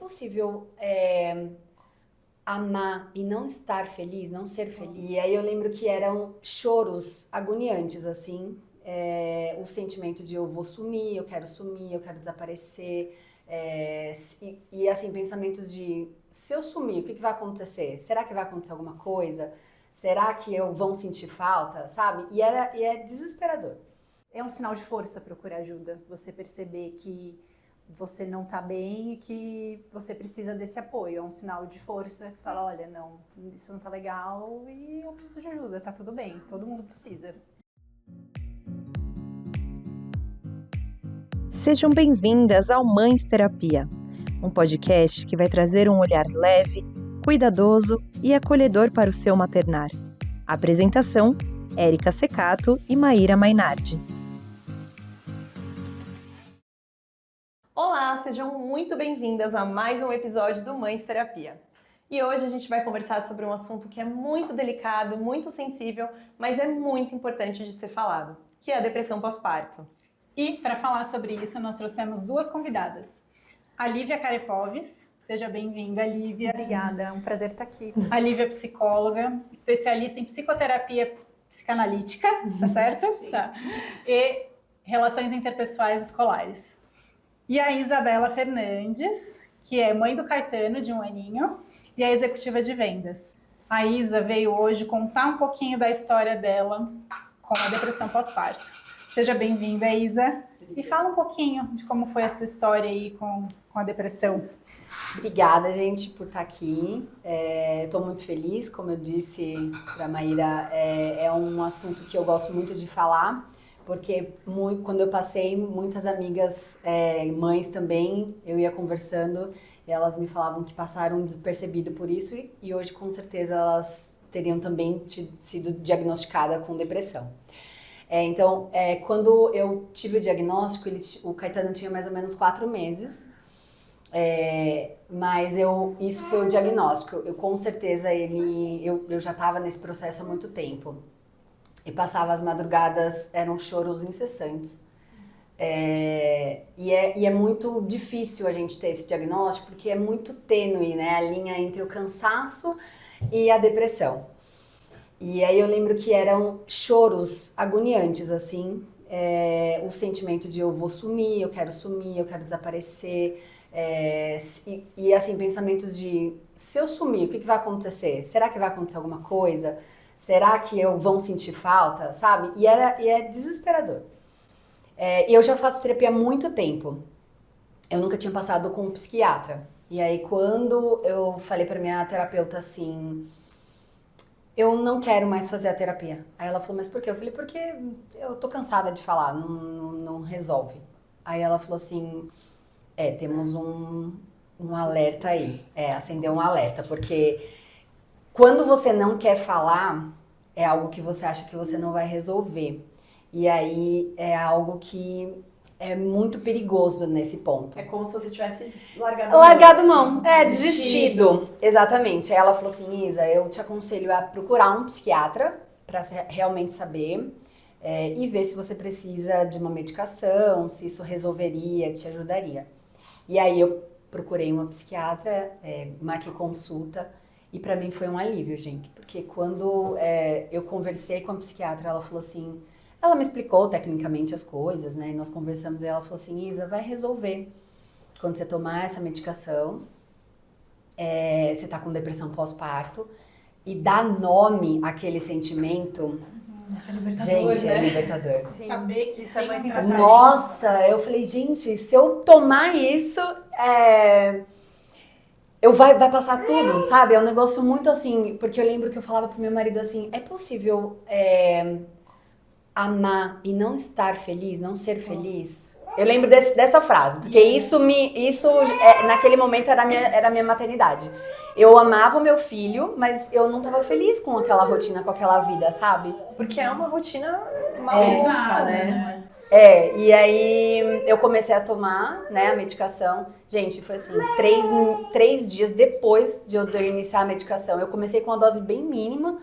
possível amar e não estar feliz, não ser feliz? E aí eu lembro que eram choros agoniantes, assim, o sentimento de eu vou sumir, eu quero desaparecer, e assim, pensamentos de se eu sumir, o que vai acontecer? Será que vai acontecer alguma coisa? Será que vão sentir falta, sabe? E é desesperador. É um sinal de força procurar ajuda, você perceber que você não tá bem e que você precisa desse apoio. É um sinal de força que você fala, olha, não, isso não tá legal e eu preciso de ajuda, tá tudo bem, todo mundo precisa. Sejam bem-vindas ao Mães Terapia, um podcast que vai trazer um olhar leve, cuidadoso e acolhedor para o seu maternar. Apresentação, Érica Secato e Maíra Mainardi. Olá, sejam muito bem-vindas a mais um episódio do Mães Terapia. E hoje a gente vai conversar sobre um assunto que é muito delicado, muito sensível, mas é muito importante de ser falado, que é a depressão pós-parto. E para falar sobre isso, nós trouxemos duas convidadas. A Lívia Carepoves, seja bem-vinda, Lívia. Obrigada, é um prazer estar aqui. A Lívia é psicóloga, especialista em psicoterapia psicanalítica, tá certo? Sim. Tá. E relações interpessoais escolares. E a Isabela Fernandes, que é mãe do Caetano, de 1 aninho, e é executiva de vendas. A Isa veio hoje contar um pouquinho da história dela com a depressão pós-parto. Seja bem-vinda, Isa. E fala um pouquinho de como foi a sua história aí com a depressão. Obrigada, gente, por estar aqui. Estou muito feliz, como eu disse para a Maíra, é um assunto que eu gosto muito de falar, porque quando eu passei, muitas amigas, mães também, eu ia conversando e elas me falavam que passaram despercebido por isso e hoje, com certeza, elas teriam também sido diagnosticadas com depressão. Então, quando eu tive o diagnóstico, o Caetano tinha mais ou menos 4 meses, mas isso foi o diagnóstico. Com certeza, eu já estava nesse processo há muito tempo. E passava as madrugadas, eram choros incessantes. E é muito difícil a gente ter esse diagnóstico, porque é muito tênue, né, a linha entre o cansaço e a depressão. E aí eu lembro que eram choros agoniantes, assim, o sentimento de eu vou sumir, eu quero desaparecer, e assim, pensamentos de se eu sumir, o que vai acontecer? Será que vai acontecer alguma coisa? Será que vão sentir falta, sabe? E é desesperador. E eu já faço terapia há muito tempo. Eu nunca tinha passado com um psiquiatra. E aí, quando eu falei pra minha terapeuta assim, eu não quero mais fazer a terapia. Aí ela falou, mas por quê? Eu falei, porque eu tô cansada de falar, não resolve. Aí ela falou assim, temos um alerta aí. Acendeu um alerta, porque quando você não quer falar, é algo que você acha que você não vai resolver. E aí é algo que é muito perigoso nesse ponto. É como se você tivesse largado mão, desistido. Exatamente. Aí ela falou assim, Isa, eu te aconselho a procurar um psiquiatra para realmente saber e ver se você precisa de uma medicação, se isso resolveria, te ajudaria. E aí eu procurei uma psiquiatra, marquei consulta. E pra mim foi um alívio, gente, porque quando eu conversei com a psiquiatra, ela falou assim, ela me explicou tecnicamente as coisas, né, e nós conversamos e ela falou assim, Isa, vai resolver. Quando você tomar essa medicação, você tá com depressão pós-parto, e dá nome àquele sentimento. Esse é libertador, gente, né? É libertador. Sim. Saber que isso é muito importante. Nossa, eu falei, gente, se eu tomar isso, vai passar tudo, sabe? É um negócio muito assim, porque eu lembro que eu falava pro meu marido assim, é possível amar e não estar feliz, não ser feliz? Eu lembro dessa frase, porque isso naquele momento era a minha maternidade. Eu amava o meu filho, mas eu não tava feliz com aquela rotina, com aquela vida, sabe? Porque é uma rotina maluca, né? E aí eu comecei a tomar, né, a medicação. Gente, foi assim, 3 dias depois de eu iniciar a medicação. Eu comecei com uma dose bem mínima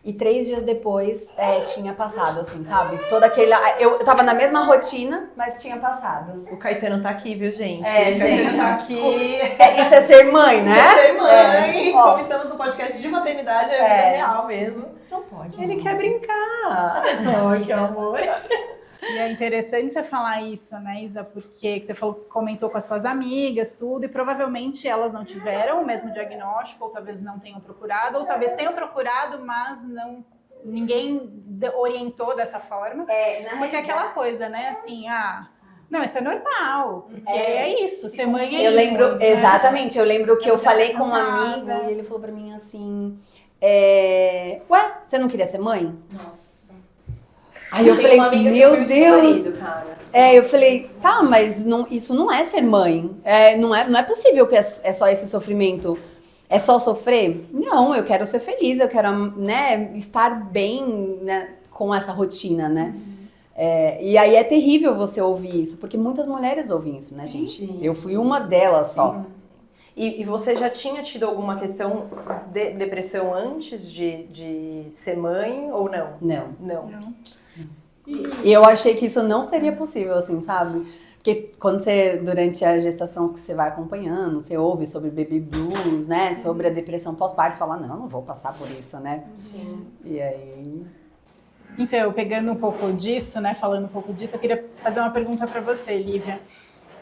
E 3 dias depois tinha passado, assim, sabe? Toda aquele. Eu tava na mesma rotina, mas tinha passado. O Caetano tá aqui, viu, gente? É, O Caetano gente. tá aqui. Isso é ser mãe, né? Isso é ser mãe. Ó. Como estamos no podcast de maternidade, é vida real mesmo. Não pode. Ele quer brincar. Ai, que amor. E é interessante você falar isso, né, Isa? Porque você comentou com as suas amigas, tudo, e provavelmente elas não tiveram o mesmo diagnóstico, ou talvez não tenham procurado, ou talvez tenham procurado, mas ninguém orientou dessa forma. Porque é aquela coisa, né, assim, não, isso é normal, porque é isso, ser mãe é Eu isso. lembro, né? exatamente, eu lembro que eu falei com um cansada. amigo e ele falou pra mim assim, ué, você não queria ser mãe? Nossa. Aí eu falei, meu Deus! Cara. Eu falei, tá, mas isso não é ser mãe. Não é possível que é só esse sofrimento. É só sofrer? Não, eu quero ser feliz, eu quero, né, estar bem, né, com essa rotina, né? E aí é terrível você ouvir isso, porque muitas mulheres ouvem isso, né, gente? Sim. Eu fui uma delas só. E você já tinha tido alguma questão de depressão antes de ser mãe ou não? Não. Não. E eu achei que isso não seria possível, assim, sabe? Porque quando durante a gestação que você vai acompanhando, você ouve sobre baby blues, né? Sobre a depressão pós-parto, fala, não vou passar por isso, né? Sim. E aí... Então, pegando um pouco disso, né, falando um pouco disso, eu queria fazer uma pergunta para você, Lívia.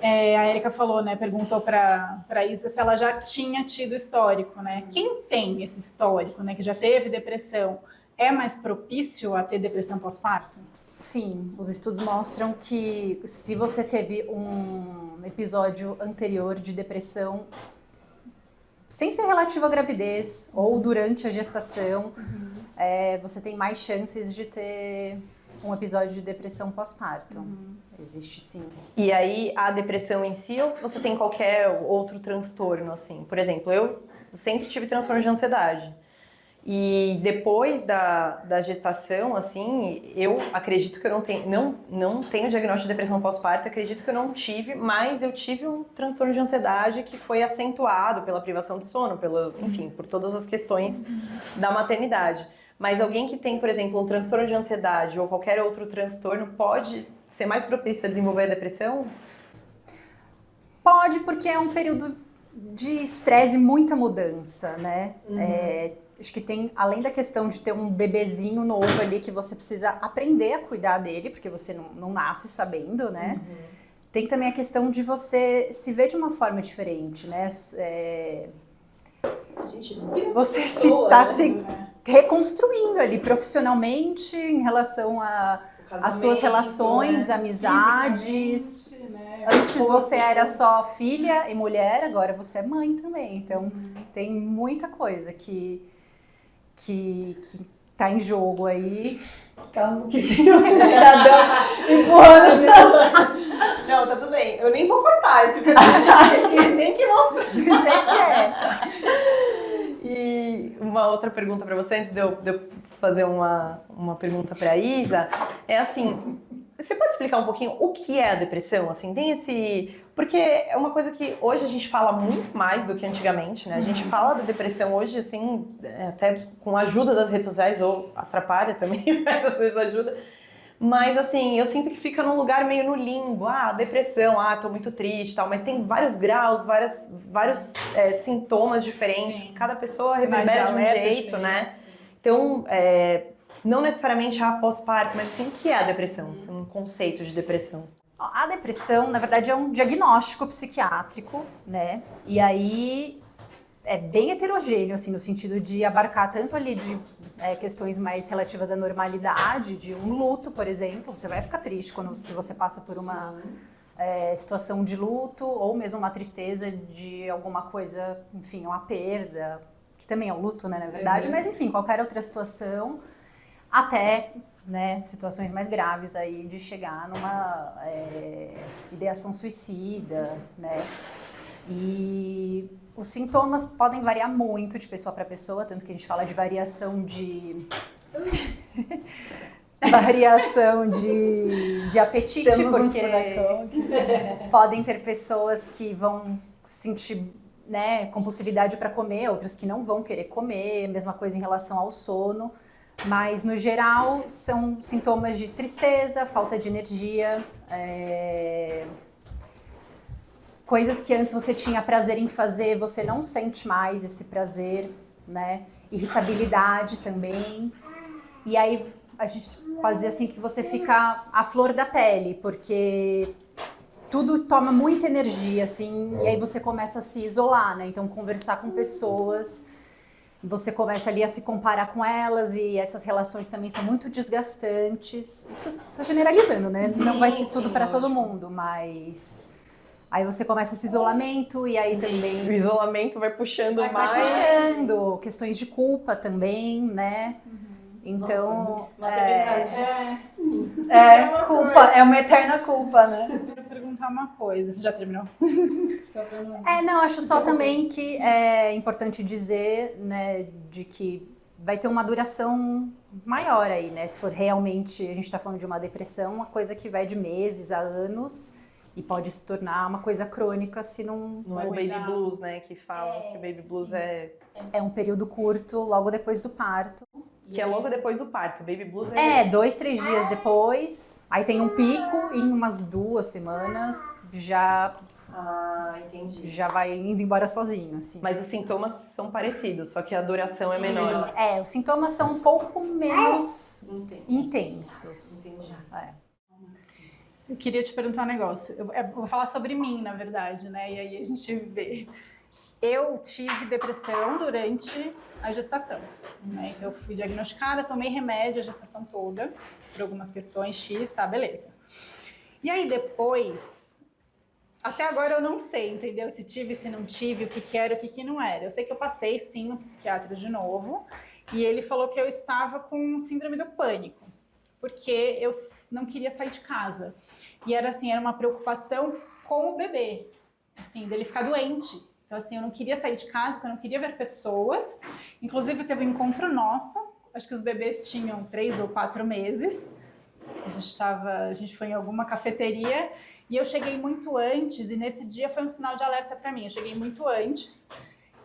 A Érica falou, né, perguntou para Isa se ela já tinha tido histórico, né? Quem tem esse histórico, né, que já teve depressão, é mais propício a ter depressão pós-parto? Sim, os estudos mostram que se você teve um episódio anterior de depressão, sem ser relativo à gravidez ou durante a gestação, você tem mais chances de ter um episódio de depressão pós-parto. Existe sim. E aí, a depressão em si, ou se você tem qualquer outro transtorno, assim? Por exemplo, eu sempre tive transtorno de ansiedade. E depois da gestação, assim, eu acredito que eu não tenho diagnóstico de depressão pós-parto, acredito que eu não tive, mas eu tive um transtorno de ansiedade que foi acentuado pela privação de sono, enfim, por todas as questões da maternidade. Mas alguém que tem, por exemplo, um transtorno de ansiedade ou qualquer outro transtorno pode ser mais propício a desenvolver a depressão? Pode, porque é um período de estresse e muita mudança, né? Acho que tem, além da questão de ter um bebezinho novo ali que você precisa aprender a cuidar dele, porque você não nasce sabendo, né? Tem também a questão de você se ver de uma forma diferente, né? Gente, Você está se reconstruindo ali profissionalmente em relação às suas relações, amizades. Né? Antes você era só filha e mulher, agora você é mãe também. Então tem muita coisa que tá em jogo aí. Calma, que tem um cidadão empurrando. Não, tá tudo bem. Eu nem vou cortar esse pedaço, nem que mostrar. Do jeito que é. E uma outra pergunta para você, antes de eu fazer uma pergunta para a Isa, é assim, você pode explicar um pouquinho o que é a depressão? Assim, tem esse... Porque é uma coisa que hoje a gente fala muito mais do que antigamente, né? A gente fala da depressão hoje, assim, até com a ajuda das redes sociais, ou atrapalha também, mas às vezes ajuda. Mas, assim, eu sinto que fica num lugar meio no limbo. Depressão, tô muito triste e tal. Mas tem vários graus, vários sintomas diferentes. Sim. Cada pessoa reverbera de um jeito, né? Então, não necessariamente pós-parto, mas assim, o que é a depressão? Um conceito de depressão. A depressão, na verdade, é um diagnóstico psiquiátrico, né? E aí é bem heterogêneo, assim, no sentido de abarcar tanto ali de questões mais relativas à normalidade, de um luto, por exemplo. Você vai ficar triste se você passa por uma situação de luto, ou mesmo uma tristeza de alguma coisa, enfim, uma perda, que também é um luto, né, na verdade. Mas, enfim, qualquer outra situação, até... né, situações mais graves aí de chegar numa ideação suicida, né? E os sintomas podem variar muito de pessoa para pessoa, tanto que a gente fala de variação de apetite, Temos porque podem ter pessoas que vão sentir, né, compulsividade para comer, outras que não vão querer comer, mesma coisa em relação ao sono. Mas, no geral, são sintomas de tristeza, falta de energia, coisas que antes você tinha prazer em fazer, você não sente mais esse prazer, né? Irritabilidade também. E aí, a gente pode dizer assim que você fica à flor da pele, porque tudo toma muita energia, assim, e aí você começa a se isolar, né? Então, conversar com pessoas, você começa ali a se comparar com elas e essas relações também são muito desgastantes. Isso tá generalizando, né? Sim, não vai ser tudo para lógico. todo mundo, mas aí você começa esse isolamento e aí também O isolamento vai puxando vai mais. puxando questões de culpa também, né? Então, Culpa, é uma eterna culpa, né? Eu quero perguntar uma coisa. Você já terminou? não, acho só também que é importante dizer, né, de que vai ter uma duração maior aí, né? Se for realmente, a gente está falando de uma depressão, uma coisa que vai de meses a anos e pode se tornar uma coisa crônica se não... Não é o baby blues, né? Que falam que o baby blues é um período curto, logo depois do parto. que é logo depois do parto. O baby blues 2, 3 dias depois, aí tem um pico e em umas 2 semanas já entendi. já vai indo embora sozinho, assim. Mas os sintomas são parecidos, só que a duração é menor. Os sintomas são um pouco menos intensos. Entendi. Eu queria te perguntar um negócio. Eu vou falar sobre mim, na verdade, né? E aí a gente vê. Eu tive depressão durante a gestação, né? Então eu fui diagnosticada, tomei remédio a gestação toda, por algumas questões X, tá, beleza. E aí depois, até agora eu não sei, entendeu? Se tive, se não tive, o que que era, o que que não era. Eu sei que eu passei, sim, no psiquiatra de novo, e ele falou que eu estava com síndrome do pânico, porque eu não queria sair de casa. E era assim, era uma preocupação com o bebê, assim, dele ficar doente. Então, assim, eu não queria sair de casa, porque eu não queria ver pessoas. Inclusive, teve um encontro nosso, acho que os bebês tinham 3 ou 4 meses. A gente foi em alguma cafeteria e eu cheguei muito antes, e nesse dia foi um sinal de alerta para mim. Eu cheguei muito antes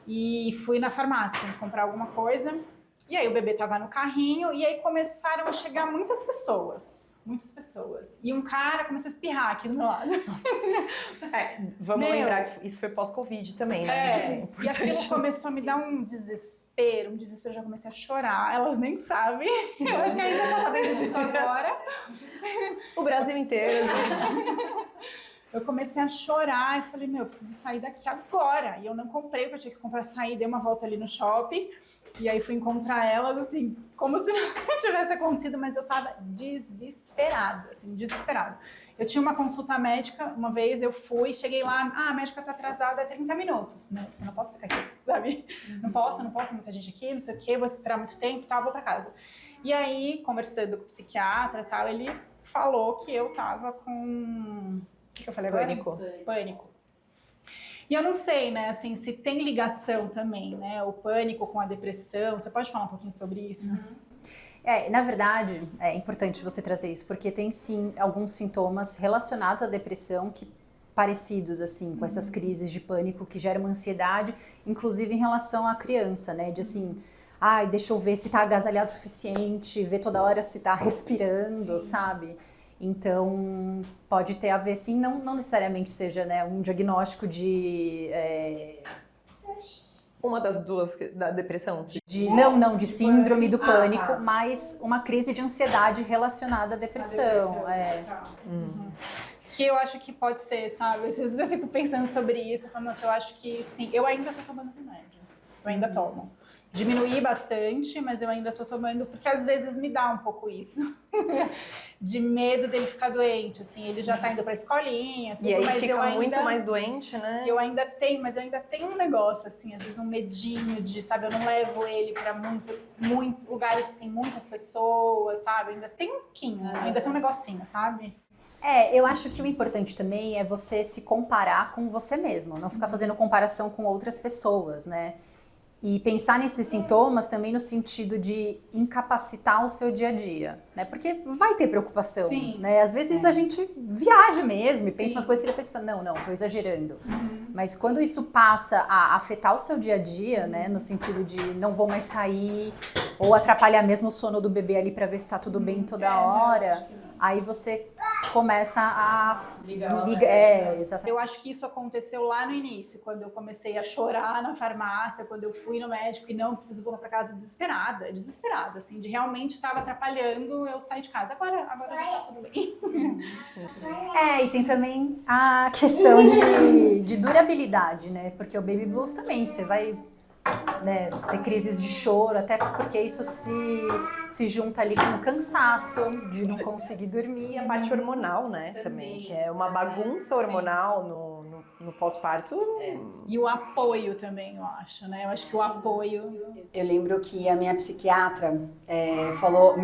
e fui na farmácia comprar alguma coisa. E aí o bebê tava no carrinho e aí começaram a chegar muitas pessoas. E um cara começou a espirrar aqui do meu lado. Vamos lembrar que isso foi pós-Covid também, né? E aquilo começou a me dar um desespero, eu já comecei a chorar, elas nem sabem. Eu acho que ainda tá sabendo disso agora. O Brasil inteiro. Eu comecei a chorar e falei, eu preciso sair daqui agora. E eu não comprei, porque eu tinha que comprar sair, dei uma volta ali no shopping. E aí fui encontrar elas, assim, como se não tivesse acontecido, mas eu tava desesperada, assim, desesperada. Eu tinha uma consulta médica, uma vez eu fui, cheguei lá, a médica tá atrasada há 30 minutos, né? Eu não posso ficar aqui, sabe? Não posso, muita gente aqui, não sei o quê, vou esperar muito tempo, tá, vou pra casa. E aí, conversando com o psiquiatra e tal, ele falou que eu tava com... O que eu falei agora? Pânico. E eu não sei, né, assim, se tem ligação também, né, o pânico com a depressão. Você pode falar um pouquinho sobre isso? Na verdade, é importante você trazer isso, porque tem sim alguns sintomas relacionados à depressão que parecidos, assim, com essas crises de pânico que geram uma ansiedade, inclusive em relação à criança, né, de assim, deixa eu ver se tá agasalhado o suficiente, ver toda hora se tá respirando, sabe? Então, pode ter a ver, sim, não necessariamente seja, né, um diagnóstico de... Uma das duas da depressão? De síndrome do pânico, mas uma crise de ansiedade relacionada à depressão. Que eu acho que pode ser, sabe? Às vezes eu fico pensando sobre isso, falando, nossa, eu acho que sim. Eu ainda tô tomando remédio, eu ainda tomo. Diminuí bastante, mas eu ainda tô tomando, porque às vezes me dá um pouco isso. De medo dele ficar doente, assim, ele já tá indo pra escolinha, tudo, e aí mas fica eu ainda, muito mais doente, né? Eu ainda tenho um negócio, assim, às vezes um medinho de, sabe, eu não levo ele pra muito lugares que tem muitas pessoas, sabe? Ainda tem um pouquinho, ainda tem um negocinho, sabe? Eu acho que o importante também é você se comparar com você mesmo, não ficar fazendo comparação com outras pessoas, né? E pensar nesses sintomas também no sentido de incapacitar o seu dia a dia, né? Porque vai ter preocupação, Sim. né? Às vezes a gente viaja mesmo e pensa Sim. umas coisas que depois fala, não, tô exagerando. Mas quando isso passa a afetar o seu dia a dia, né? No sentido de não vou mais sair, ou atrapalhar mesmo o sono do bebê ali pra ver se tá tudo bem toda hora, aí você começa a ligar. Exatamente. Eu acho que isso aconteceu lá no início, quando eu comecei a chorar na farmácia, quando eu fui no médico e não preciso voltar para casa desesperada, assim, de realmente estava atrapalhando eu sair de casa. Agora já tá tudo bem. E tem também a questão de durabilidade, né? Porque o baby blues também, você vai, né, ter crises de choro, até porque isso se junta ali com o cansaço de não conseguir dormir. E a parte hormonal, né, também, que é uma bagunça hormonal no pós-parto. E o apoio também, eu acho, né? Eu acho que o apoio... Eu lembro que a minha psiquiatra falou,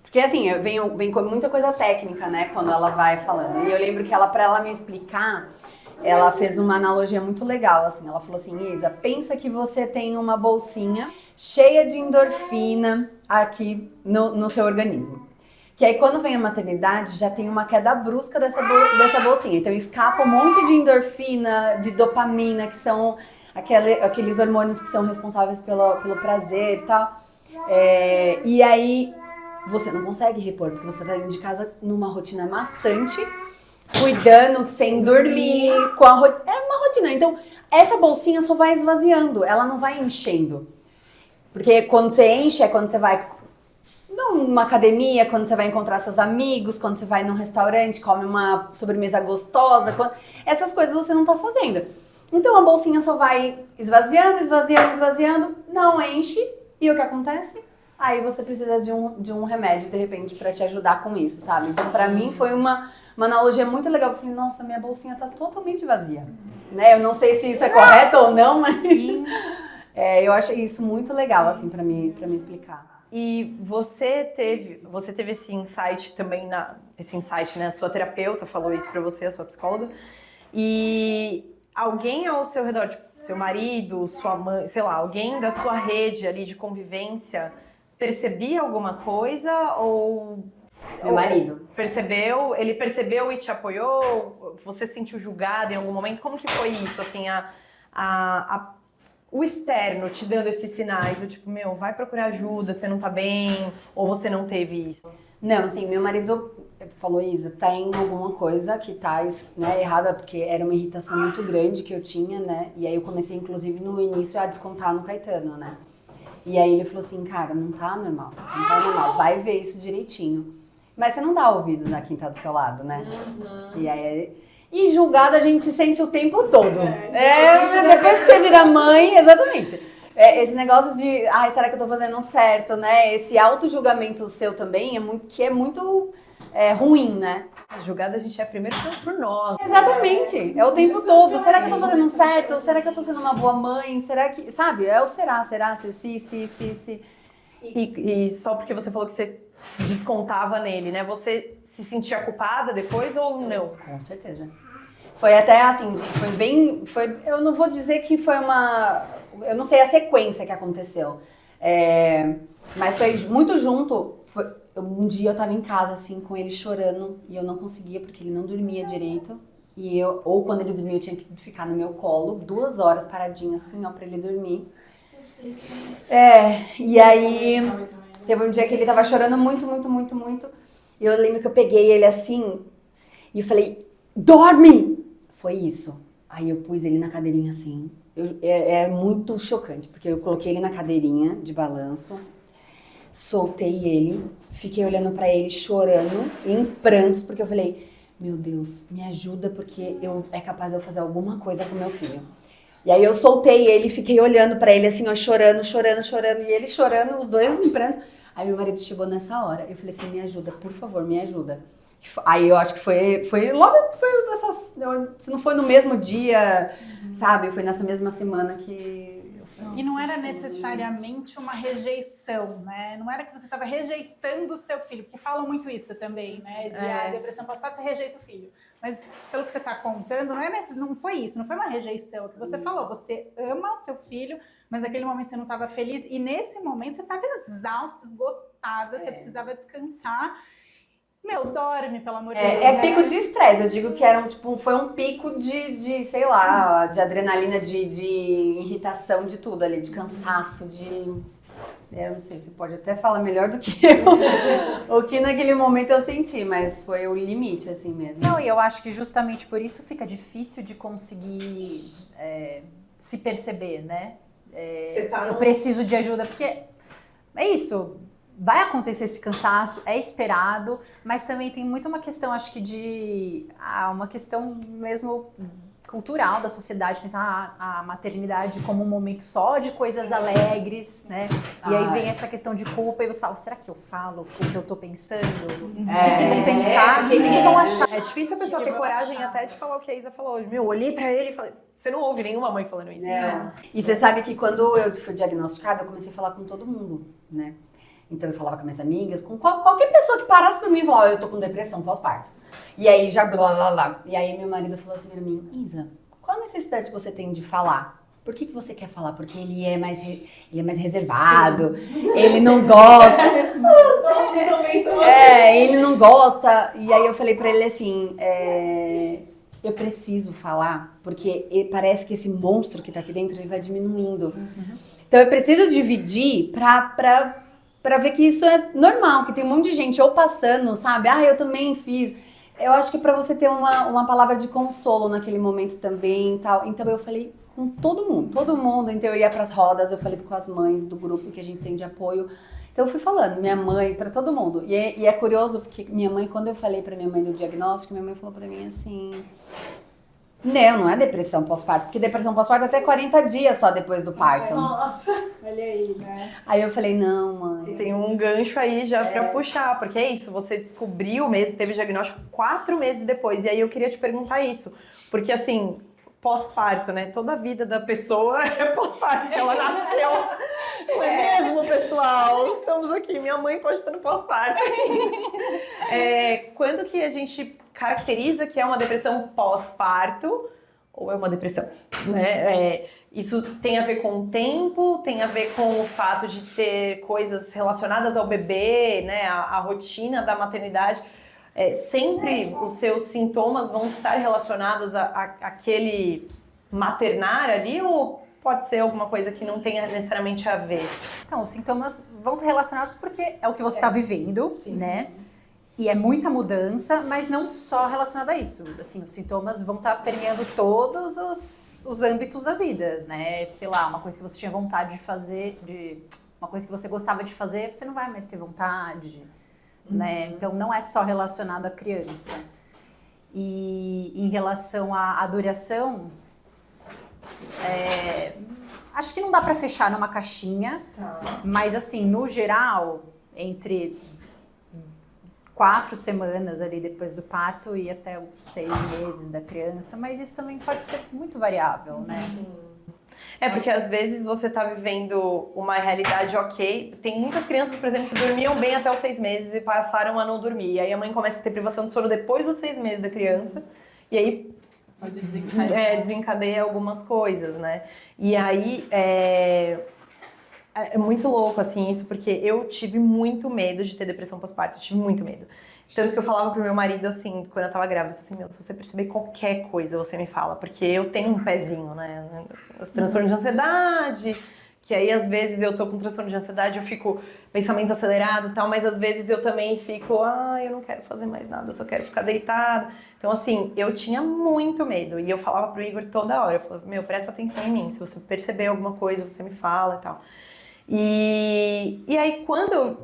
porque assim, vem com muita coisa técnica, né, quando ela vai falando. E eu lembro que para ela me explicar, ela fez uma analogia muito legal, assim. Ela falou assim, Isa, pensa que você tem uma bolsinha cheia de endorfina aqui no seu organismo. Que aí quando vem a maternidade, já tem uma queda brusca dessa bolsinha. Então escapa um monte de endorfina, de dopamina, que são aqueles hormônios que são responsáveis pelo prazer e tal. E aí você não consegue repor, porque você tá dentro de casa numa rotina maçante, cuidando, sem dormir, é uma rotina. Então, essa bolsinha só vai esvaziando, ela não vai enchendo. Porque quando você enche, é quando você vai numa academia, quando você vai encontrar seus amigos, quando você vai num restaurante, come uma sobremesa gostosa, essas coisas você não tá fazendo. Então, a bolsinha só vai esvaziando, não enche, e o que acontece? Aí você precisa de um remédio, de repente, pra te ajudar com isso, sabe? Então, pra mim, foi uma analogia muito legal. Eu falei, nossa, minha bolsinha tá totalmente vazia. Né? Eu não sei se isso é correto ou não, mas sim. Eu achei isso muito legal, assim, pra me explicar. E você teve esse insight também, né? A sua terapeuta falou isso pra você, a sua psicóloga. E alguém ao seu redor, tipo, seu marido, sua mãe, sei lá, alguém da sua rede ali de convivência, percebia alguma coisa ou... Meu marido. Ele percebeu e te apoiou? Você se sentiu julgada em algum momento? Como que foi isso, assim, o externo te dando esses sinais do tipo, vai procurar ajuda, você não tá bem, ou você não teve isso? Não, assim, meu marido falou, Isa, tem alguma coisa que tá, né, errada, porque era uma irritação muito grande que eu tinha, né, e aí eu comecei, inclusive, no início a descontar no Caetano, né, e aí ele falou assim, cara, não tá normal, vai ver isso direitinho. Mas você não dá ouvidos a quem tá do seu lado, né? E aí... E julgada a gente se sente o tempo todo. Depois que você vira mãe, exatamente. Esse negócio de, será que eu tô fazendo certo, né? Esse auto-julgamento seu também é muito ruim, né? Julgada a gente é primeiro por nós. Exatamente, é o tempo todo. Será que eu tô fazendo certo? Será que eu tô sendo uma boa mãe? Será que, sabe? É o será, se. E só porque você falou que você descontava nele, né? Você se sentia culpada depois ou não? Com certeza. Foi até assim, eu não vou dizer que foi eu não sei a sequência que aconteceu, mas foi muito junto. Um dia eu tava em casa assim, com ele chorando e eu não conseguia porque ele não dormia direito. Ou quando ele dormia eu tinha que ficar no meu colo, 2 horas paradinha assim, ó, pra ele dormir. Eu sei que é isso. E aí teve um dia que ele tava chorando muito. E eu lembro que eu peguei ele assim e eu falei, dorme! Foi isso. Aí eu pus ele na cadeirinha assim. É muito chocante, porque eu coloquei ele na cadeirinha de balanço, soltei ele, fiquei olhando pra ele chorando, em prantos, porque eu falei, meu Deus, me ajuda, porque é capaz de eu fazer alguma coisa com meu filho. E aí eu soltei ele, fiquei olhando pra ele assim, ó, chorando, e ele chorando, os dois em prantos. Aí meu marido chegou nessa hora, eu falei assim, me ajuda, por favor, me ajuda. Aí eu acho que foi se não foi no mesmo dia, sabe, foi nessa mesma semana que... E não era necessariamente uma rejeição, né? Não era que você estava rejeitando o seu filho, porque falam muito isso também, né? De depressão pós-parto, você rejeita o filho. Mas pelo que você está contando, não foi isso, não foi uma rejeição. O que você falou, você ama o seu filho, mas naquele momento você não estava feliz. E nesse momento você estava exausta, esgotada, você precisava descansar. Dorme, pelo amor de Deus. É pico de estresse, eu digo que foi um pico de, sei lá, de adrenalina, de irritação, de tudo ali, de cansaço, eu não sei, você pode até falar melhor do que eu, o que naquele momento eu senti, mas foi o limite, assim mesmo. Não, e eu acho que justamente por isso fica difícil de conseguir se perceber, né? Eu preciso de ajuda, porque é isso, vai acontecer esse cansaço, é esperado, mas também tem muito uma questão, acho que uma questão mesmo cultural da sociedade, pensar a maternidade como um momento só de coisas alegres, né? E aí vem essa questão de culpa e você fala, será que eu falo o que eu tô pensando? O que vão pensar? O que vão achar? É difícil a pessoa ter coragem até de falar o que a Isa falou. Eu olhei pra ele e falei, você não ouve nenhuma mãe falando isso. E você sabe que quando eu fui diagnosticada, eu comecei a falar com todo mundo, né? Então eu falava com minhas amigas, com qualquer pessoa que parasse pra mim e falava, eu tô com depressão pós-parto. E aí já blá blá blá. E aí meu marido falou assim pra mim, Isa, qual a necessidade que você tem de falar? Por que você quer falar? Porque ele é mais reservado, ele não gosta. Os nossos também são assim. Ele não gosta. E aí eu falei pra ele assim, eu preciso falar, porque parece que esse monstro que tá aqui dentro, ele vai diminuindo. Então eu preciso dividir pra ver que isso é normal, que tem um monte de gente ou passando, sabe? Eu também fiz. Eu acho que pra você ter uma palavra de consolo naquele momento também e tal. Então eu falei com todo mundo. Então eu ia pras rodas, eu falei com as mães do grupo que a gente tem de apoio. Então eu fui falando, minha mãe, pra todo mundo. E é curioso, porque minha mãe, quando eu falei pra minha mãe do diagnóstico, minha mãe falou pra mim assim... Não é depressão pós-parto, porque depressão pós-parto é até 40 dias só depois do parto. Nossa, olha aí, né? Aí eu falei, não, mãe. Tem um gancho aí já pra puxar, porque é isso, você descobriu mesmo, teve diagnóstico 4 meses depois, e aí eu queria te perguntar isso, porque assim, pós-parto, né, toda a vida da pessoa é pós-parto, ela nasceu, não é mesmo, pessoal? Estamos aqui, minha mãe pode estar no pós-parto. Quando que a gente caracteriza que é uma depressão pós-parto, ou é uma depressão, né? Isso tem a ver com o tempo, tem a ver com o fato de ter coisas relacionadas ao bebê, né? A rotina da maternidade. Sempre os seus sintomas vão estar relacionados àquele maternar ali, ou pode ser alguma coisa que não tenha necessariamente a ver? Então, os sintomas vão estar relacionados porque é o que você está vivendo, né? E é muita mudança, mas não só relacionado a isso. Assim, os sintomas vão estar permeando todos os âmbitos da vida, né? Sei lá, uma coisa que você tinha vontade de fazer, uma coisa que você gostava de fazer, você não vai mais ter vontade, né? Então, não é só relacionado à criança. E em relação à duração, acho que não dá para fechar numa caixinha, mas assim, no geral, entre 4 semanas ali depois do parto e até os 6 meses da criança, mas isso também pode ser muito variável, né? Porque às vezes você tá vivendo uma realidade ok. Tem muitas crianças, por exemplo, que dormiam bem até os 6 meses e passaram a não dormir. E aí a mãe começa a ter privação de sono depois dos 6 meses da criança. E aí pode desencadeia algumas coisas, né? E aí é muito louco, assim, isso, porque eu tive muito medo de ter depressão pós-parto, eu tive muito medo. Tanto que eu falava pro meu marido, assim, quando eu tava grávida, eu falei assim, se você perceber qualquer coisa, você me fala, porque eu tenho um pezinho, né, os transtornos de ansiedade, que aí às vezes eu tô com transtorno de ansiedade, eu fico pensamentos acelerados e tal, mas às vezes eu também fico, eu não quero fazer mais nada, eu só quero ficar deitada. Então, assim, eu tinha muito medo, e eu falava pro Igor toda hora, eu falava, presta atenção em mim, se você perceber alguma coisa, você me fala e tal. E aí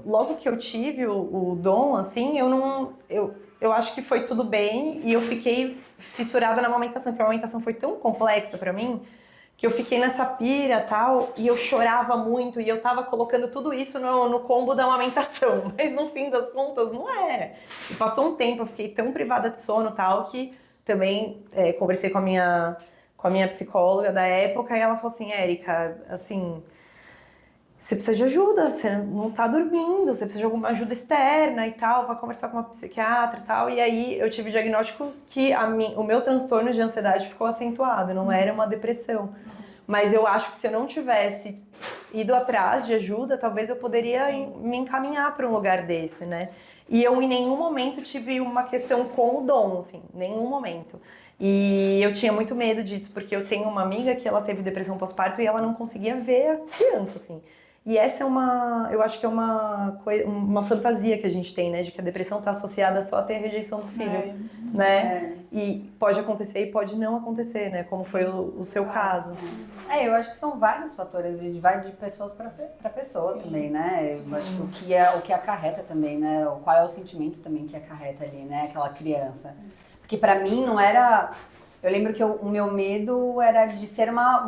logo que eu tive o Dom, assim, eu acho que foi tudo bem e eu fiquei fissurada na amamentação, porque a amamentação foi tão complexa pra mim, que eu fiquei nessa pira e tal, e eu chorava muito, e eu tava colocando tudo isso no combo da amamentação, mas no fim das contas não era. E passou um tempo, eu fiquei tão privada de sono e tal, que também conversei com a minha psicóloga da época, e ela falou assim, Érica, assim... você precisa de ajuda, você não tá dormindo, você precisa de alguma ajuda externa e tal, vai conversar com uma psiquiatra e tal. E aí eu tive o diagnóstico que o meu transtorno de ansiedade ficou acentuado, não era uma depressão. Mas eu acho que se eu não tivesse ido atrás de ajuda, talvez eu poderia me encaminhar para um lugar desse, né? E eu em nenhum momento tive uma questão com o dom, assim, nenhum momento. E eu tinha muito medo disso, porque eu tenho uma amiga que ela teve depressão pós-parto e ela não conseguia ver a criança, assim. E essa eu acho que é uma fantasia que a gente tem, né? De que a depressão está associada só a ter a rejeição do filho, né? E pode acontecer e pode não acontecer, né? Como foi o seu caso. Eu acho que são vários fatores e vai de pessoas para pessoa também, né? Eu acho que o que acarreta também, né? Qual é o sentimento também que acarreta ali, né? Aquela criança. Porque para mim não era... Eu lembro que o meu medo era de ser uma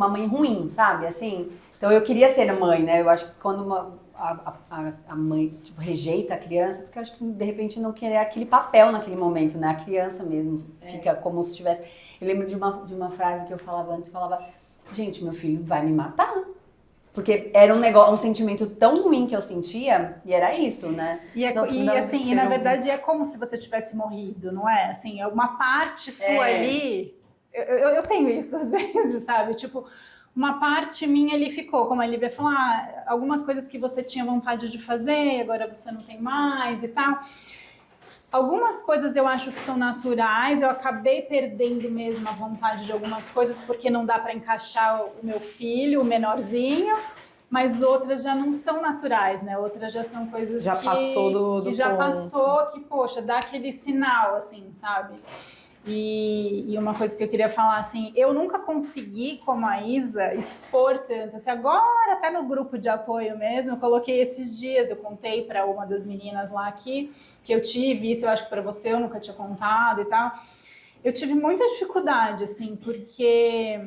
mãe ruim, sabe? Assim... Então eu queria ser mãe, né? Eu acho que quando a mãe tipo, rejeita a criança, porque eu acho que de repente não querer aquele papel naquele momento, né? A criança mesmo fica como se tivesse... Eu lembro de uma frase que eu falava antes, eu falava, gente, meu filho vai me matar. Porque era um sentimento tão ruim que eu sentia, e era isso, né? E na verdade é como se você tivesse morrido, não é? Assim, é uma parte sua ali... Eu tenho isso às vezes, sabe? Tipo... Uma parte minha ali ficou, como a Lívia falou, algumas coisas que você tinha vontade de fazer, agora você não tem mais e tal. Algumas coisas eu acho que são naturais, eu acabei perdendo mesmo a vontade de algumas coisas porque não dá para encaixar o meu filho, o menorzinho, mas outras já não são naturais, né? Outras já são coisas já passou do já ponto. Passou, que, poxa, dá aquele sinal, assim, sabe? E uma coisa que eu queria falar, assim, eu nunca consegui, como a Isa, expor tanto. Assim, agora, até no grupo de apoio mesmo, eu coloquei esses dias, eu contei para uma das meninas lá aqui, que eu tive isso, eu acho que para você eu nunca tinha contado e tal. Eu tive muita dificuldade, assim, porque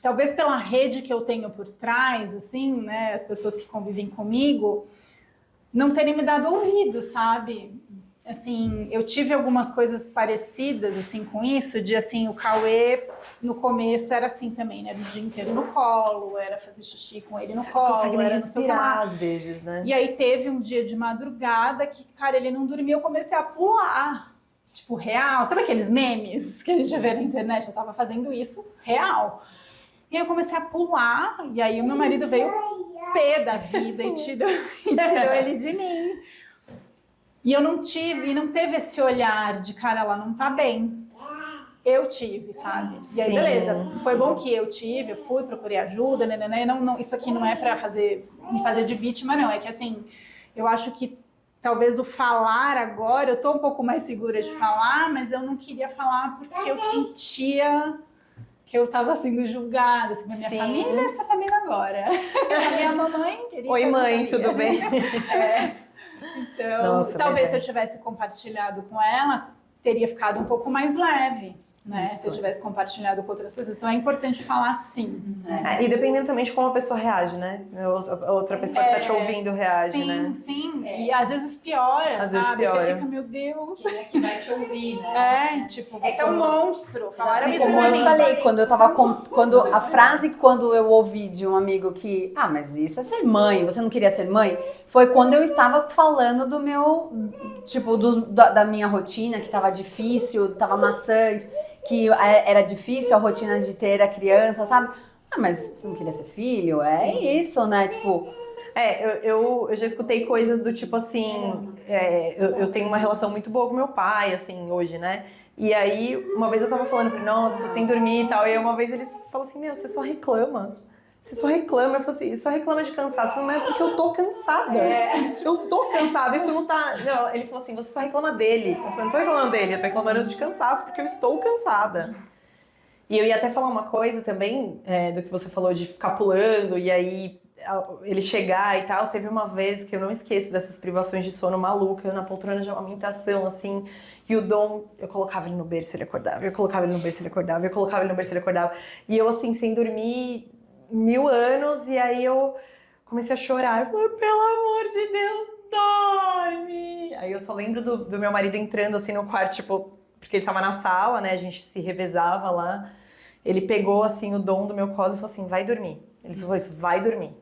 talvez pela rede que eu tenho por trás, assim, né, as pessoas que convivem comigo, não terem me dado ouvido, sabe? Assim, eu tive algumas coisas parecidas, assim, com isso, de, assim, o Cauê, no começo, era assim também, né? O dia inteiro no colo, era fazer xixi com ele no colo, consegue era respirar às vezes, né? E aí teve um dia de madrugada que, cara, ele não dormia, eu comecei a pular, tipo, real. Sabe aqueles memes que a gente vê na internet? Eu tava fazendo isso real. E aí eu comecei a pular, e aí o meu marido veio pé da vida e tirou ele de mim. E eu não teve esse olhar de, cara, ela não tá bem. Eu tive, sabe? E aí, beleza, foi bom que eu tive, eu fui, procurei ajuda, né, não, isso aqui não é pra me fazer de vítima, não. É que, assim, eu acho que talvez o falar agora, eu tô um pouco mais segura de falar, mas eu não queria falar porque eu sentia que eu tava sendo julgada, assim, minha família está sabendo agora. A minha mamãe queria. Oi, mãe, tudo bem? Então, Nossa, talvez se eu tivesse compartilhado com ela, teria ficado um pouco mais leve, né? Isso. Se eu tivesse compartilhado com outras pessoas. Então é importante falar sim. E dependendo também de como a pessoa reage, né? A outra pessoa que tá te ouvindo reage, né? Sim. E às vezes piora, Às sabe? vezes piora. Você fica, meu Deus. Quem é que vai te ouvir, né? Tipo, você é um monstro. Falaram isso Como pra eu mim. falei, quando eu ouvi de um amigo que, mas isso é ser mãe, você não queria ser mãe? Foi quando eu estava falando do meu, tipo, da minha rotina, que tava difícil, tava maçante, que era difícil a rotina de ter a criança, sabe? Mas você não queria ser filho? É isso, né? Tipo... Eu já escutei coisas do tipo assim, eu tenho uma relação muito boa com meu pai, assim, hoje, né? E aí, uma vez eu tava falando pra ele, nossa, tô sem dormir e tal, e aí uma vez ele falou assim, meu, você só reclama. Você só reclama. Eu falei assim, só reclama de cansaço. Eu falei, mas é porque eu tô cansada. Eu tô cansada, isso não tá... Não, ele falou assim, você só reclama dele. Eu falei, não tô reclamando dele, eu tô reclamando de cansaço porque eu estou cansada. E eu ia até falar uma coisa também, do que você falou de ficar pulando e aí ele chegar e tal. Teve uma vez que eu não esqueço dessas privações de sono maluca, eu na poltrona de amamentação, assim, e o Dom, eu colocava ele no berço, ele acordava, eu colocava ele no berço, ele acordava, eu colocava ele no berço, ele acordava. E eu, assim, sem dormir 1000 anos, e aí eu comecei a chorar. Eu falei, pelo amor de Deus, dorme! Aí eu só lembro do meu marido entrando, assim, no quarto, tipo, porque ele tava na sala, né, a gente se revezava lá. Ele pegou, assim, o Dom do meu colo e falou assim, vai dormir. Ele só falou isso, vai dormir.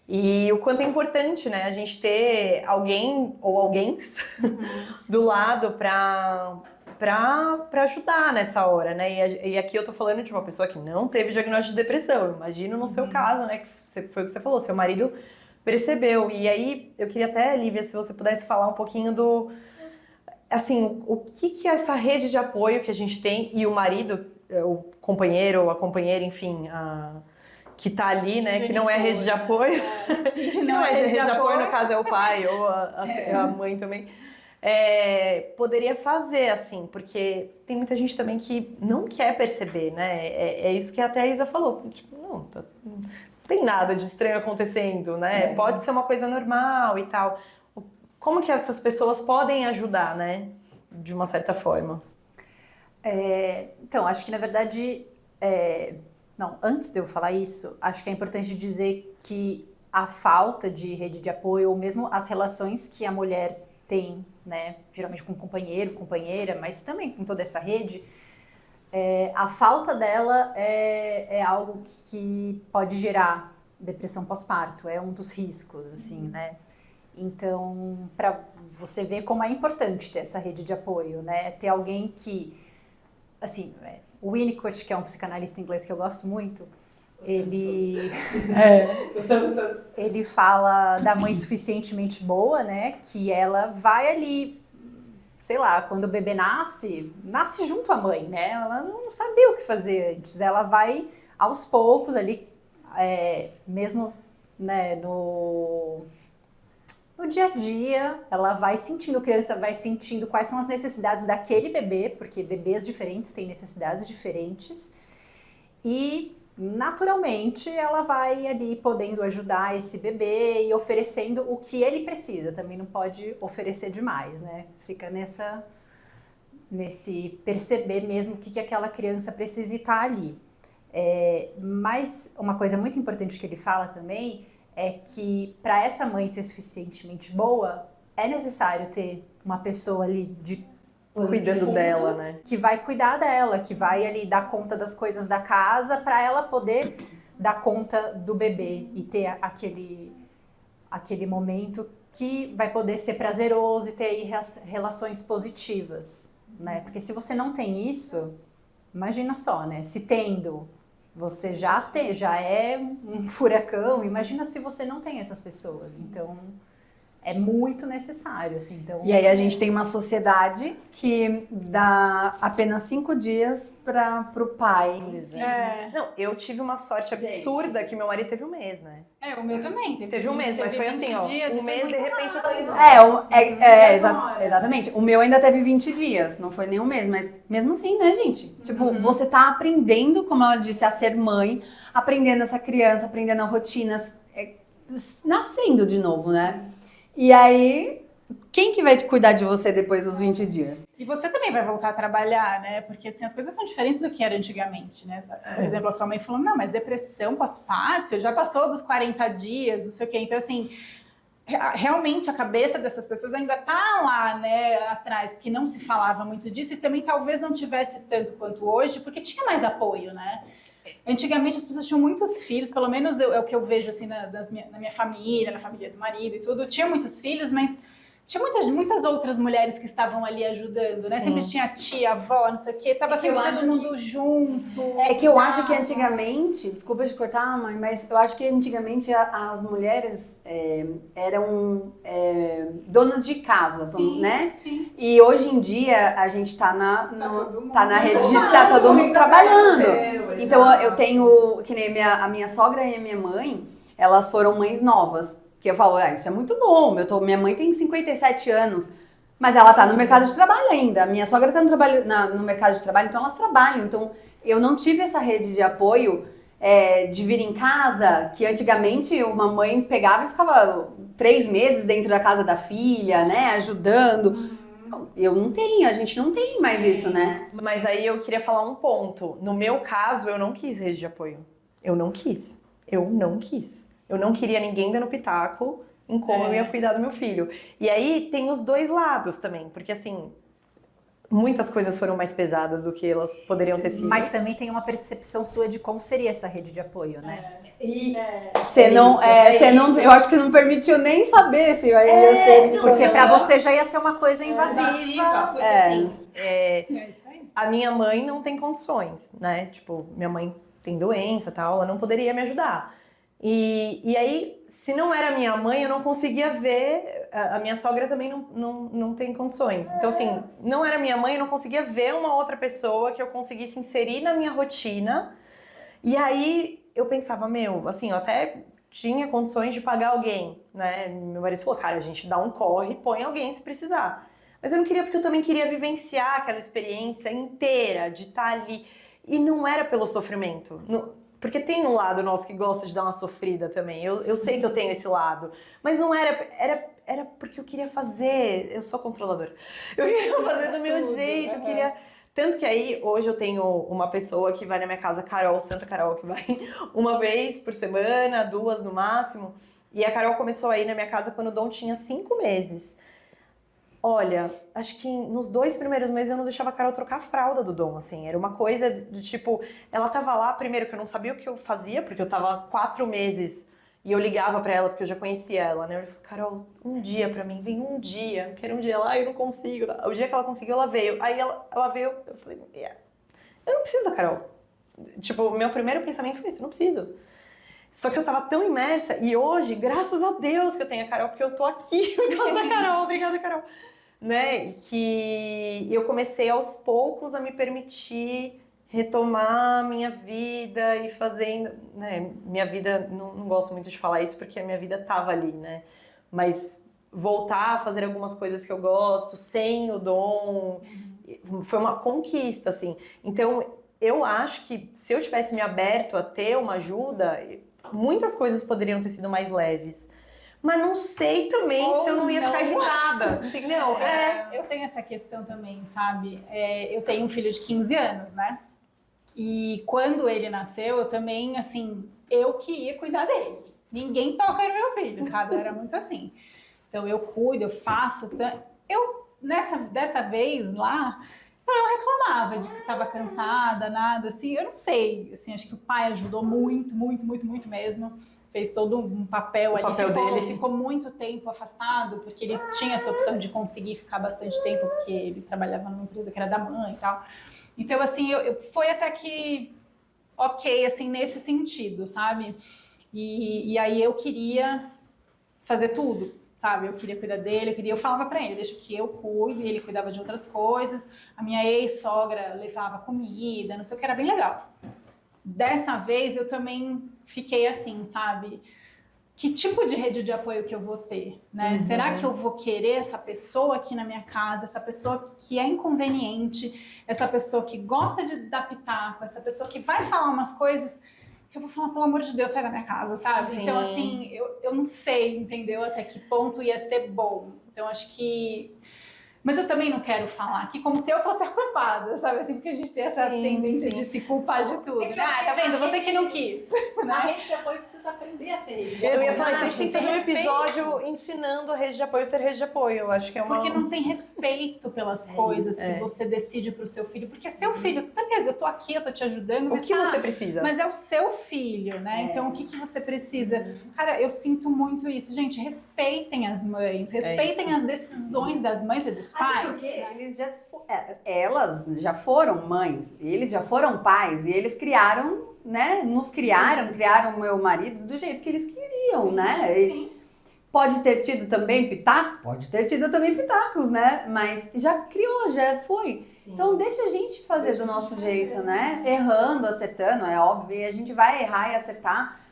E o quanto é importante, né, a gente ter alguém ou alguéms do lado para ajudar nessa hora, né? E aqui eu tô falando de uma pessoa que não teve diagnóstico de depressão. Eu imagino no seu caso, né, que foi o que você falou, seu marido percebeu. E aí eu queria até, Lívia, se você pudesse falar um pouquinho do, assim, o que é essa rede de apoio que a gente tem e o marido, o companheiro ou a companheira, enfim, que tá ali, né, que não é rede de apoio, que não é rede de apoio, no caso é o pai ou a mãe também, poderia fazer, assim, porque tem muita gente também que não quer perceber, né, é isso que até a Isa falou, tipo, não tem nada de estranho acontecendo, né, pode ser uma coisa normal e tal. Como que essas pessoas podem ajudar, né, de uma certa forma? Então, acho que na verdade... Não, antes de eu falar isso, acho que é importante dizer que a falta de rede de apoio, ou mesmo as relações que a mulher tem, né, geralmente com companheiro, companheira, mas também com toda essa rede, a falta dela é algo que pode gerar depressão pós-parto, é um dos riscos, assim, né? Então, para você ver como é importante ter essa rede de apoio, né? Ter alguém que, assim... O Winnicott, que é um psicanalista inglês que eu gosto muito, ele fala da mãe suficientemente boa, né? Que ela vai ali, sei lá, quando o bebê nasce junto à mãe, né? Ela não sabia o que fazer antes. Ela vai aos poucos ali, mesmo, né, no dia a dia, ela vai sentindo, a criança vai sentindo quais são as necessidades daquele bebê, porque bebês diferentes têm necessidades diferentes, e naturalmente ela vai ali podendo ajudar esse bebê e oferecendo o que ele precisa, também não pode oferecer demais, né? Fica nesse perceber mesmo o que aquela criança precisa estar ali. Mas uma coisa muito importante que ele fala também é que para essa mãe ser suficientemente boa, é necessário ter uma pessoa ali cuidando dela, né? Que vai cuidar dela, que vai ali dar conta das coisas da casa para ela poder dar conta do bebê e ter aquele momento que vai poder ser prazeroso e ter aí relações positivas, né? Porque se você não tem isso, imagina só, né? Se tendo... Você já é um furacão, imagina se você não tem essas pessoas. Então, é muito necessário, assim. Então, e aí a gente tem uma sociedade que dá apenas 5 dias pro pai. Não, eu tive uma sorte absurda que meu marido teve um mês, né? O meu também. Teve um mês, mas foi assim, ó. Um mês, de repente, eu falei... Exatamente. O meu ainda teve 20 dias, não foi nem um mês, mas mesmo assim, né, gente? Tipo, você tá aprendendo, como ela disse, a ser mãe, aprendendo essa criança, aprendendo a rotina, nascendo de novo, né? E aí, quem que vai cuidar de você depois dos 20 dias? E você também vai voltar a trabalhar, né? Porque assim, as coisas são diferentes do que era antigamente, né? Por exemplo, a sua mãe falou, não, mas depressão pós-parto já passou dos 40 dias, não sei o quê. Então, assim, realmente a cabeça dessas pessoas ainda tá lá, né, atrás, porque não se falava muito disso e também talvez não tivesse tanto quanto hoje, porque tinha mais apoio, né? Antigamente as pessoas tinham muitos filhos, pelo menos é o que eu vejo assim na minha família, na família do marido e tudo, tinha muitos filhos, mas tinha muitas outras mulheres que estavam ali ajudando, né? Sim. Sempre tinha tia, avó, não sei o quê, tava sempre todo mundo junto. É que eu acho que antigamente, desculpa te cortar, mãe, mas eu acho que antigamente as mulheres eram donas de casa, sim, né? Sim. E hoje em dia a gente tá na rede de tá todo mundo trabalhando. Então eu tenho, que nem a minha sogra e a minha mãe, elas foram mães novas. Que eu falo, isso é muito bom, minha mãe tem 57 anos, mas ela tá no mercado de trabalho ainda. Minha sogra tá no mercado de trabalho, então elas trabalham. Então eu não tive essa rede de apoio de vir em casa, que antigamente uma mãe pegava e ficava 3 meses dentro da casa da filha, né, ajudando. A gente não tem mais isso, né? Mas aí eu queria falar um ponto. No meu caso, eu não quis rede de apoio. Eu não quis. Eu não queria ninguém dando pitaco em como eu ia cuidar do meu filho. E aí tem os dois lados também, porque assim, muitas coisas foram mais pesadas do que elas poderiam ter sido. Mas também tem uma percepção sua de como seria essa rede de apoio, né? Eu acho que você não permitiu nem saber se vai ser. Porque pra você já ia ser uma coisa invasiva. Porque assim, É isso aí. A minha mãe não tem condições, né? Tipo, minha mãe tem doença e tal, ela não poderia me ajudar. E aí, se não era minha mãe, eu não conseguia ver. A minha sogra também não tem condições. Então, assim, não era minha mãe, eu não conseguia ver uma outra pessoa que eu conseguisse inserir na minha rotina. E aí eu pensava, assim, eu até tinha condições de pagar alguém, né? Meu marido falou, cara, a gente dá um corre, põe alguém se precisar. Mas eu não queria, porque eu também queria vivenciar aquela experiência inteira de estar ali. E não era pelo sofrimento. Porque tem um lado nosso que gosta de dar uma sofrida também. Eu sei que eu tenho esse lado. Mas não era... Era porque eu queria fazer... Eu sou controladora. Eu queria fazer do meu jeito. Eu queria... Tanto que aí, hoje eu tenho uma pessoa que vai na minha casa, Carol, Santa Carol, que vai uma vez por semana, 2 no máximo. E a Carol começou a ir na minha casa quando o Dom tinha 5 meses. Olha, acho que nos 2 primeiros meses eu não deixava a Carol trocar a fralda do Dom, assim. Era uma coisa do tipo... Ela tava lá, primeiro, que eu não sabia o que eu fazia, porque eu tava 4 meses e eu ligava pra ela, porque eu já conhecia ela, né? Eu falei, Carol, um dia pra mim, vem um dia. Eu quero um dia lá, eu não consigo. O dia que ela conseguiu, ela veio. Aí ela veio, eu falei, eu não preciso da Carol. Tipo, meu primeiro pensamento foi esse, eu não preciso. Só que eu tava tão imersa, e hoje, graças a Deus que eu tenho a Carol, porque eu tô aqui por causa da Carol. Obrigada, Carol. Né, que eu comecei aos poucos a me permitir retomar minha vida e fazendo, né, minha vida, não gosto muito de falar isso porque a minha vida tava ali, né, mas voltar a fazer algumas coisas que eu gosto sem o Dom, foi uma conquista, assim. Então, eu acho que se eu tivesse me aberto a ter uma ajuda, muitas coisas poderiam ter sido mais leves. Mas não sei também se eu não ia ficar irritada, entendeu? Eu tenho essa questão também, sabe? Eu tenho um filho de 15 anos, né? E quando ele nasceu, eu também, assim, eu que ia cuidar dele. Ninguém toca no meu filho, sabe? Era muito assim. Então eu cuido, eu faço. Dessa vez lá, eu não reclamava de que estava cansada, nada, assim. Eu não sei, assim, acho que o pai ajudou muito, muito, muito, muito mesmo. Fez todo um papel ali, ficou muito tempo afastado, porque ele tinha essa opção de conseguir ficar bastante tempo, porque ele trabalhava numa empresa que era da mãe e tal. Então, assim, foi até que ok, assim, nesse sentido, sabe? E aí eu queria fazer tudo, sabe? Eu queria cuidar dele, eu falava pra ele, deixa que eu cuide, ele cuidava de outras coisas. A minha ex-sogra levava comida, não sei o que, era bem legal. Dessa vez eu também fiquei assim, sabe? Que tipo de rede de apoio que eu vou ter, né? Será que eu vou querer essa pessoa aqui na minha casa, essa pessoa que é inconveniente, essa pessoa que gosta de dar pitaco, essa pessoa que vai falar umas coisas que eu vou falar, pelo amor de Deus, sai da minha casa, sabe? Sim. Então, assim, eu não sei, entendeu? Até que ponto ia ser bom. Então, acho que... Mas eu também não quero falar aqui como se eu fosse a culpada, sabe? Assim, porque a gente tem essa tendência de se culpar de tudo. Tá vendo? Você que não quis. A rede de apoio precisa aprender a ser rede de Eu apoio. ia falar isso, a gente tem que fazer um episódio ensinando a rede de apoio a ser rede de apoio. Eu acho que é uma... Porque não tem respeito pelas coisas que você decide pro seu filho. Porque é seu filho. Beleza, eu tô aqui, eu tô te ajudando. O Mas, que você precisa? Mas é o seu filho, né? Então, o que você precisa? Cara, eu sinto muito isso. Gente, respeitem as mães. Respeitem as decisões das mães e dos pais. Porque elas já foram mães, eles já foram pais e eles criaram, né? Nos criaram o meu marido do jeito que eles queriam, né? Sim. Pode ter tido também pitacos? Pode ter tido também pitacos, né? Mas já criou, já foi. Sim. Então deixa a gente fazer do nosso jeito, né? Errando, acertando, é óbvio, e a gente vai errar e acertar.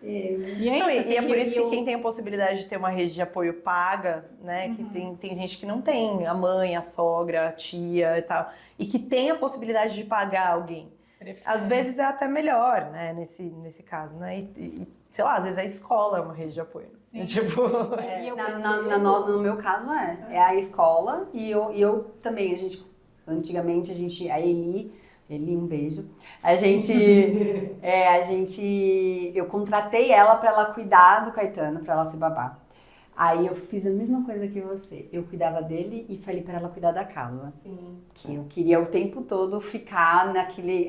E é por isso que quem tem a possibilidade de ter uma rede de apoio paga, né? Que tem gente que não tem a mãe, a sogra, a tia e tal, e que tem a possibilidade de pagar alguém. Às vezes é até melhor, né? Nesse caso, né? E sei lá, às vezes a escola é uma rede de apoio. Sim. Tipo... No meu caso é a escola e eu também, antigamente a Eli, um beijo. Eu contratei ela para ela cuidar do Caetano, para ela se babar. Aí eu fiz a mesma coisa que você. Eu cuidava dele e falei pra ela cuidar da casa. Sim. Que eu queria o tempo todo ficar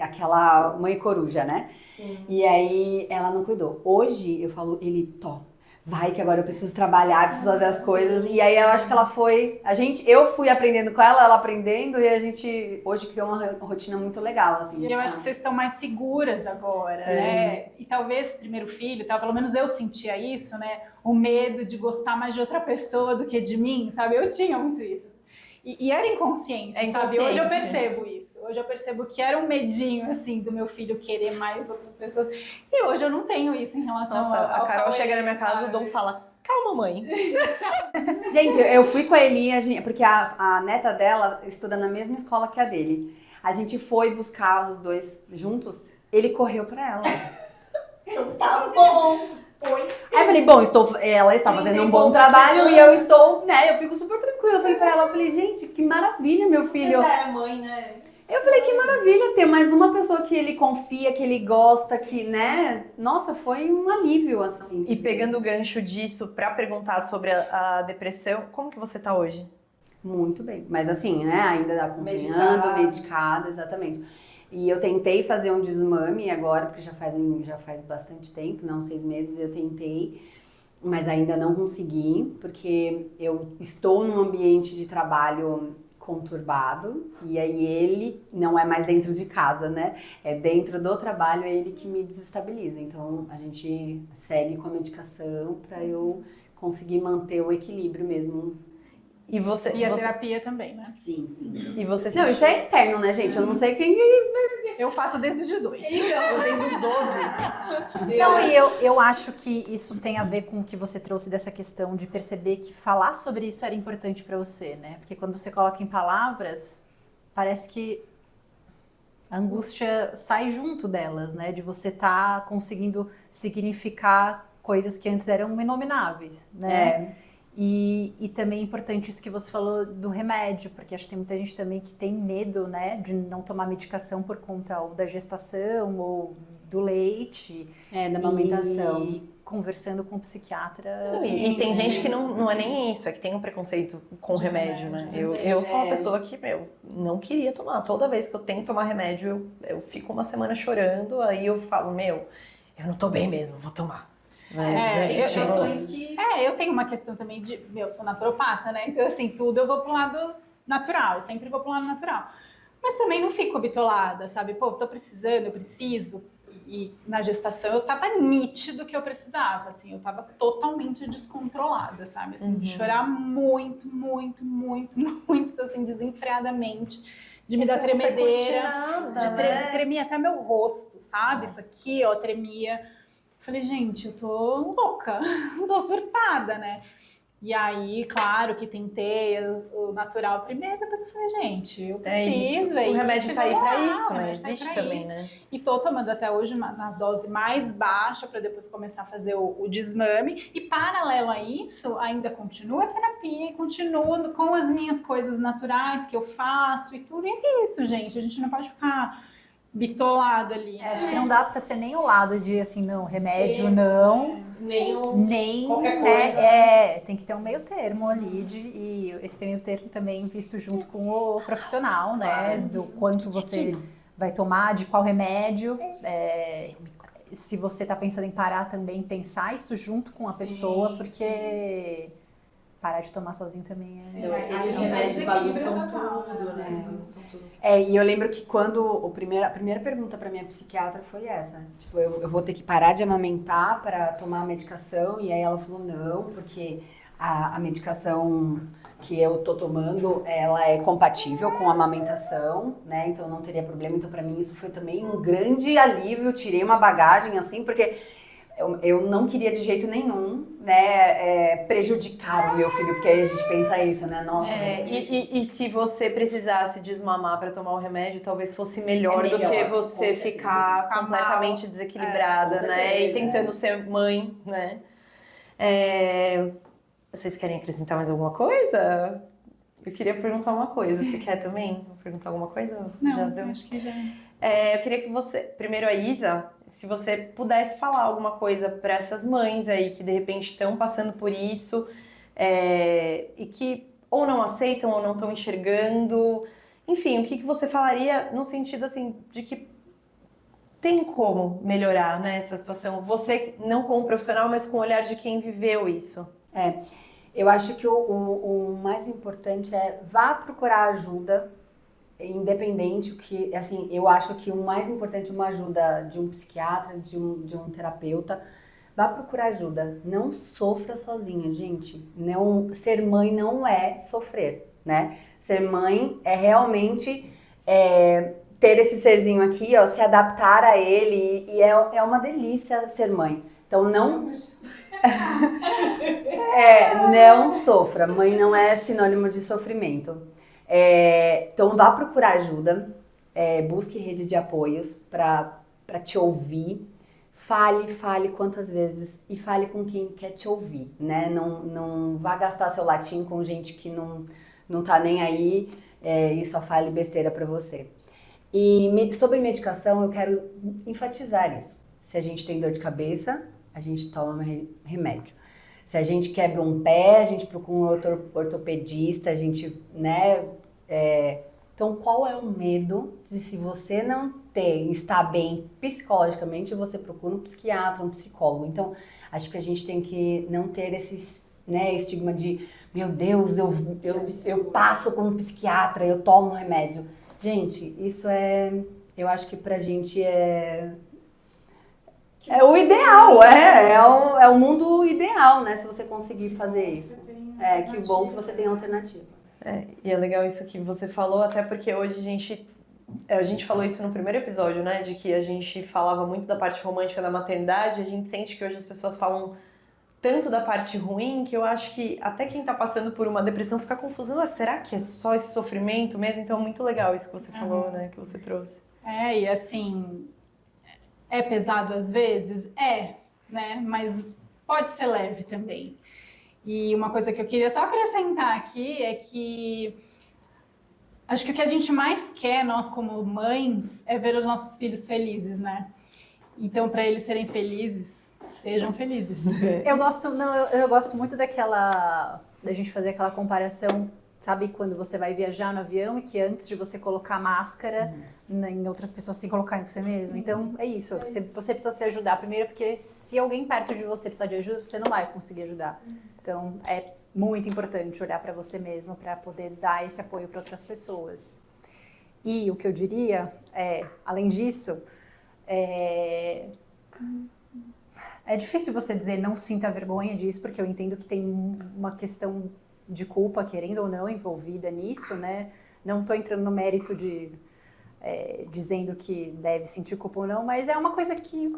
aquela mãe coruja, né? Sim. E aí ela não cuidou. Hoje eu falo, vai que agora eu preciso trabalhar, preciso fazer as coisas. E aí eu acho que ela foi, eu fui aprendendo com ela aprendendo e a gente hoje criou uma rotina muito legal, assim. E eu acho que vocês estão mais seguras agora, né? E talvez primeiro filho, pelo menos eu sentia isso, né? O medo de gostar mais de outra pessoa do que de mim, sabe? Eu tinha muito isso. E era inconsciente, sabe? Hoje eu percebo isso. Hoje eu percebo que era um medinho, assim, do meu filho querer mais outras pessoas. E hoje eu não tenho isso em relação a Carol Cauê, chega na minha casa, sabe? o Dom fala, calma, mãe. Gente, eu fui com a Elinha, porque a neta dela estuda na mesma escola que a dele. A gente foi buscar os dois juntos, ele correu pra ela. Tá bom. Aí eu falei, bom, ela está fazendo um bom trabalho e eu estou, né, eu fico super tranquila. Eu falei pra ela, gente, que maravilha, meu filho. Você já é mãe, né? Eu falei, que maravilha ter mais uma pessoa que ele confia, que ele gosta, que, né, nossa, foi um alívio, assim. E pegando o gancho disso pra perguntar sobre a depressão, como que você tá hoje? Muito bem, mas assim, né, ainda acompanhando, medicada, exatamente. E eu tentei fazer um desmame agora, porque já faz bastante tempo, não 6 meses eu tentei, mas ainda não consegui, porque eu estou num ambiente de trabalho conturbado, e aí ele não é mais dentro de casa, né? É dentro do trabalho, é ele que me desestabiliza. Então a gente segue com a medicação para eu conseguir manter o equilíbrio mesmo. E a terapia também, né? Sim, sim. E você Não, isso é interno, né, gente? Eu não sei quem... Eu faço desde os 18. desde os 12. Não, e eu acho que isso tem a ver com o que você trouxe dessa questão de perceber que falar sobre isso era importante para você, né? Porque quando você coloca em palavras, parece que a angústia sai junto delas, né? De você estar conseguindo significar coisas que antes eram inomináveis, né? E também é importante isso que você falou do remédio, porque acho que tem muita gente também que tem medo, né, de não tomar medicação por conta ou da gestação ou do leite. Da amamentação. E conversando com o psiquiatra. E tem gente que não é nem isso, é que tem um preconceito com remédio, né? Eu sou uma pessoa que, não queria tomar. Toda vez que eu tenho que tomar remédio, eu fico uma semana chorando, aí eu falo, eu não tô bem mesmo, vou tomar. Eu tenho uma questão também de, sou naturopata, né? Então, assim, tudo eu vou pro lado natural, sempre vou pro lado natural. Mas também não fico bitolada, sabe? Tô precisando, eu preciso. E na gestação eu tava nítido que eu precisava, assim, eu tava totalmente descontrolada, sabe? Assim, de chorar muito, muito, muito, muito, assim, desenfreadamente. De me dar tremedeira. Tremia até meu rosto, sabe? Nossa. Isso aqui, tremia. Falei, gente, eu tô louca, tô surtada, né? E aí, claro que tentei o natural primeiro, depois eu falei, gente, eu preciso. O remédio tá aí pra isso, né? Existe também, né? E tô tomando até hoje na dose mais baixa para depois começar a fazer o desmame. E paralelo a isso, ainda continuo a terapia, continuo com as minhas coisas naturais que eu faço e tudo. E é isso, gente, a gente não pode ficar bitolado ali. Acho que não dá pra ser nem o lado de assim, não, remédio não, nem qualquer coisa. Tem que ter um meio termo ali e esse meio termo também visto junto com o profissional, né? Do quanto você vai tomar, de qual remédio. Se você tá pensando em parar também, pensar isso junto com a pessoa, porque parar de tomar sozinho também esses remédios bagunçam tudo, né? E eu lembro que quando a primeira pergunta pra minha psiquiatra foi essa. Tipo, eu vou ter que parar de amamentar para tomar a medicação. E aí ela falou, não, porque a medicação que eu tô tomando, ela é compatível com a amamentação, né? Então não teria problema. Então pra mim isso foi também um grande alívio. Tirei uma bagagem assim, porque eu não queria de jeito nenhum, né, prejudicar o meu filho, porque aí a gente pensa isso, né, nossa. E se você precisasse desmamar para tomar o remédio, talvez fosse melhor do que você ficar completamente desequilibrada, né, e tentando ser mãe, né. Vocês querem acrescentar mais alguma coisa? Eu queria perguntar uma coisa, você quer também perguntar alguma coisa? Não, acho que já... Eu queria que você, primeiro a Isa, se você pudesse falar alguma coisa para essas mães aí que de repente estão passando por isso, e que ou não aceitam ou não estão enxergando. Enfim, o que você falaria no sentido assim de que tem como melhorar, né, essa situação? Você não como profissional, mas com o olhar de quem viveu isso. Eu acho que o mais importante é vá procurar ajuda, independente, assim, eu acho que o mais importante é uma ajuda de um psiquiatra, de um terapeuta. Vá procurar ajuda, não sofra sozinha, gente. Não, ser mãe não é sofrer, né? Ser mãe é realmente ter esse serzinho aqui, ó, se adaptar a ele, e é uma delícia ser mãe. Então não não sofra. Mãe não é sinônimo de sofrimento. Então vá procurar ajuda, busque rede de apoios para te ouvir. Fale quantas vezes e fale com quem quer te ouvir, né? Não vá gastar seu latim com gente que não tá nem aí e só fale besteira para você. E sobre medicação, eu quero enfatizar isso. Se a gente tem dor de cabeça, a gente toma remédio. Se a gente quebra um pé, a gente procura um ortopedista, a gente, né? Então, qual é o medo de, se você não está bem psicologicamente, você procura um psiquiatra, um psicólogo? Então, acho que a gente tem que não ter esse, né, estigma de, meu Deus, eu passo com um psiquiatra, eu tomo um remédio. Gente, isso eu acho que pra gente é o ideal, é o mundo ideal, né, se você conseguir fazer isso. Que bom que você tem alternativa. E é legal isso que você falou, até porque hoje a gente falou isso no primeiro episódio, né, de que a gente falava muito da parte romântica da maternidade, a gente sente que hoje as pessoas falam tanto da parte ruim, que eu acho que até quem tá passando por uma depressão fica confuso, será que é só esse sofrimento mesmo? Então é muito legal isso que você falou, né, que você trouxe. E assim, é pesado às vezes? Né, mas pode ser leve também. E uma coisa que eu queria só acrescentar aqui é que acho que o que a gente mais quer, nós como mães, é ver os nossos filhos felizes, né? Então, para eles serem felizes, sejam felizes. Eu gosto muito da gente fazer aquela comparação, sabe, quando você vai viajar no avião e que antes de você colocar máscara em outras pessoas, você tem que colocar em você mesmo. Então, é isso. Você precisa se ajudar primeiro, porque se alguém perto de você precisar de ajuda, você não vai conseguir ajudar. Então, é muito importante olhar para você mesmo para poder dar esse apoio para outras pessoas. E o que eu diria além disso, é difícil você dizer não sinta vergonha disso, porque eu entendo que tem uma questão de culpa, querendo ou não, envolvida nisso, né? Não estou entrando no mérito de dizendo que deve sentir culpa ou não, mas é uma coisa que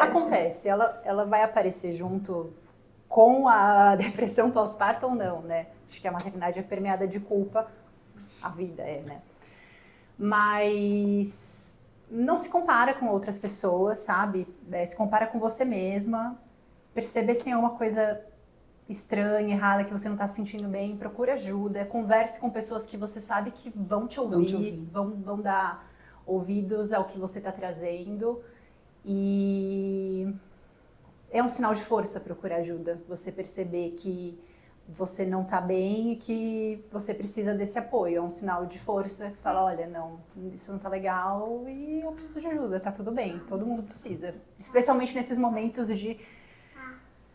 acontece. Ela vai aparecer junto com a depressão pós-parto ou não, né? Acho que a maternidade é permeada de culpa, a vida né? Mas não se compara com outras pessoas, sabe? Se compara com você mesma, perceber se tem alguma coisa estranha, errada, que você não está se sentindo bem, procure ajuda, converse com pessoas que você sabe que vão te ouvir, vão dar ouvidos ao que você está trazendo. E é um sinal de força procurar ajuda, você perceber que você não está bem e que você precisa desse apoio. É um sinal de força que você fala, olha, não, isso não está legal e eu preciso de ajuda, tá tudo bem, todo mundo precisa. Especialmente nesses momentos de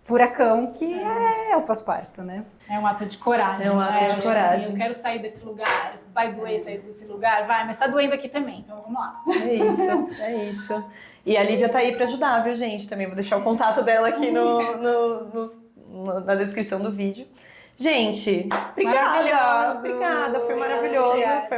furacão que é o pós-parto, né? É um ato de coragem. É um ato de coragem. Assim, eu quero sair desse lugar, vai doer sair desse lugar, vai, mas tá doendo aqui também, então vamos lá. É isso. E a Lívia tá aí pra ajudar, viu, gente? Também vou deixar o contato dela aqui na descrição do vídeo. Gente, obrigada, foi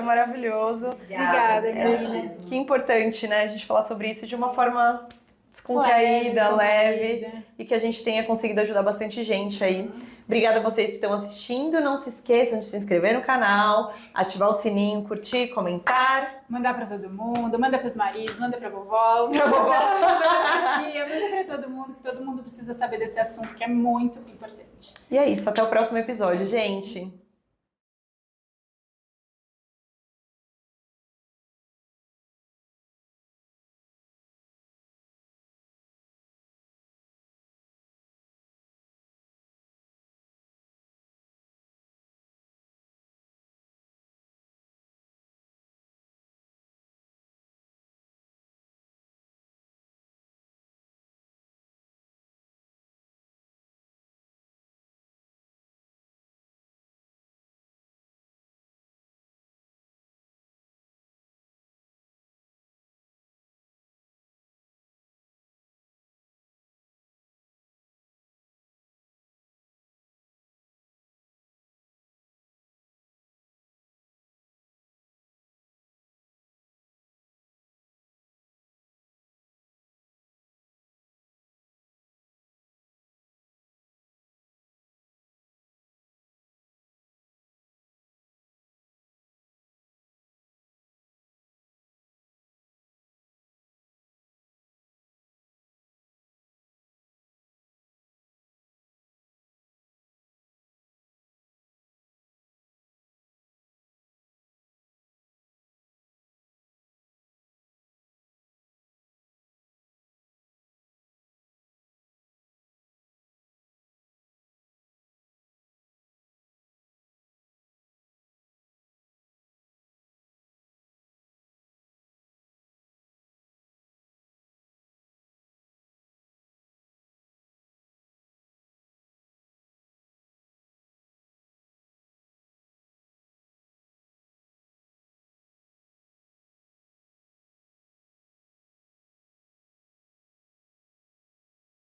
maravilhoso. Obrigada, meninas. Que importante, né, a gente falar sobre isso de uma forma descontraída, leve, e que a gente tenha conseguido ajudar bastante gente aí. Obrigada a vocês que estão assistindo. Não se esqueçam de se inscrever no canal, ativar o sininho, curtir, comentar. Mandar pra todo mundo, manda pros maridos, manda pra vovó, manda pra tia, manda pra todo mundo, que todo mundo precisa saber desse assunto que é muito importante. E é isso, até o próximo episódio, gente.